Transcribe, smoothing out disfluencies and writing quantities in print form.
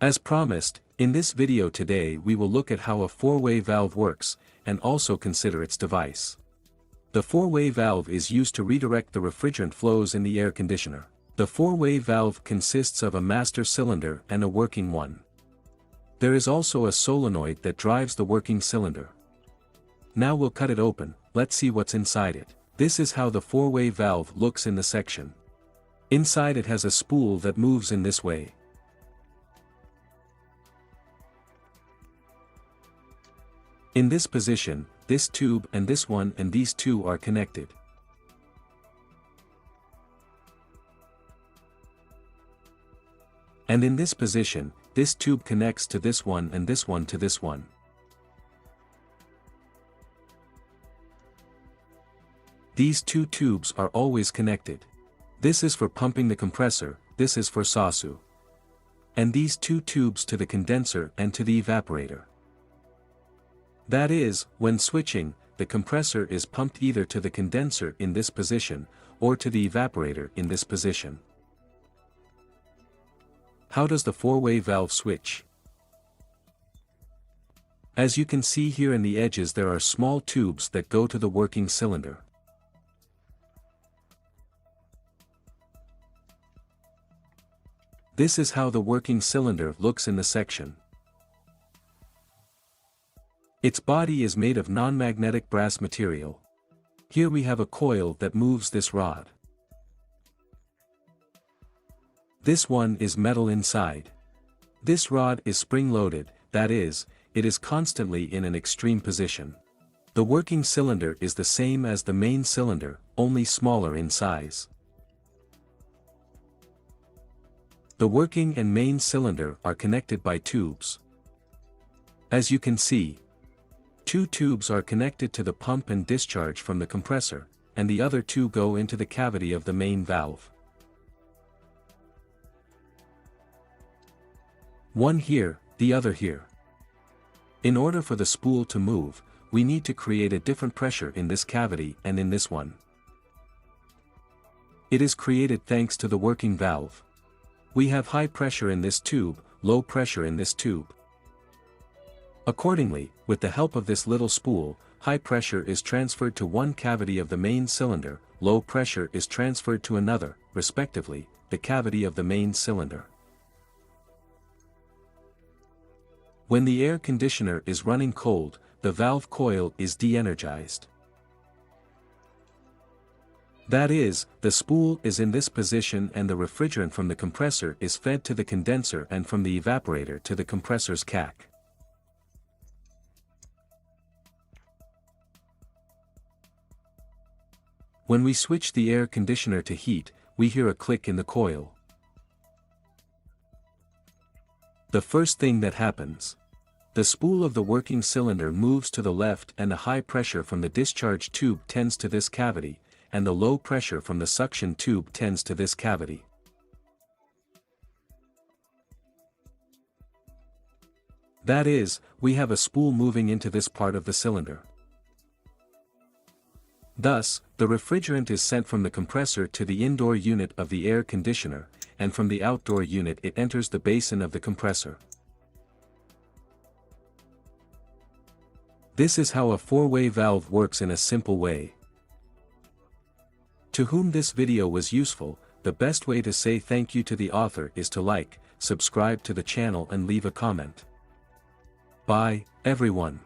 As promised, in this video today we will look at how a four-way valve works, and also consider its device. The four-way valve is used to redirect the refrigerant flows in the air conditioner. The four-way valve consists of a master cylinder and a working one. There is also a solenoid that drives the working cylinder. Now we'll cut it open, let's see what's inside it. This is how the four-way valve looks in the section. Inside it has a spool that moves in this way. In this position, this tube and this one and these two are connected. And in this position, this tube connects to this one and this one to this one. These two tubes are always connected. This is for pumping the compressor, this is for SASU. And these two tubes to the condenser and to the evaporator. That is, when switching, the compressor is pumped either to the condenser in this position, or to the evaporator in this position. How does the four-way valve switch? As you can see here in the edges there are small tubes that go to the working cylinder. This is how the working cylinder looks in the section. Its body is made of non-magnetic brass material. Here we have a coil that moves this rod. This one is metal inside. This rod is spring-loaded, that is, it is constantly in an extreme position. The working cylinder is the same as the main cylinder, only smaller in size. The working and main cylinder are connected by tubes. As you can see, two tubes are connected to the pump and discharge from the compressor, and the other two go into the cavity of the main valve. One here, the other here. In order for the spool to move, we need to create a different pressure in this cavity and in this one. It is created thanks to the working valve. We have high pressure in this tube, low pressure in this tube. Accordingly, with the help of this little spool, high pressure is transferred to one cavity of the main cylinder, low pressure is transferred to another, respectively, the cavity of the main cylinder. When the air conditioner is running cold, the valve coil is de-energized. That is, the spool is in this position and the refrigerant from the compressor is fed to the condenser and from the evaporator to the compressor's cack. When we switch the air conditioner to heat, we hear a click in the coil. The first thing that happens. The spool of the working cylinder moves to the left and the high pressure from the discharge tube tends to this cavity, and the low pressure from the suction tube tends to this cavity. That is, we have a spool moving into this part of the cylinder. Thus, the refrigerant is sent from the compressor to the indoor unit of the air conditioner, and from the outdoor unit it enters the basin of the compressor. This is how a four-way valve works in a simple way. To whom this video was useful, the best way to say thank you to the author is to like, subscribe to the channel and leave a comment. Bye, everyone.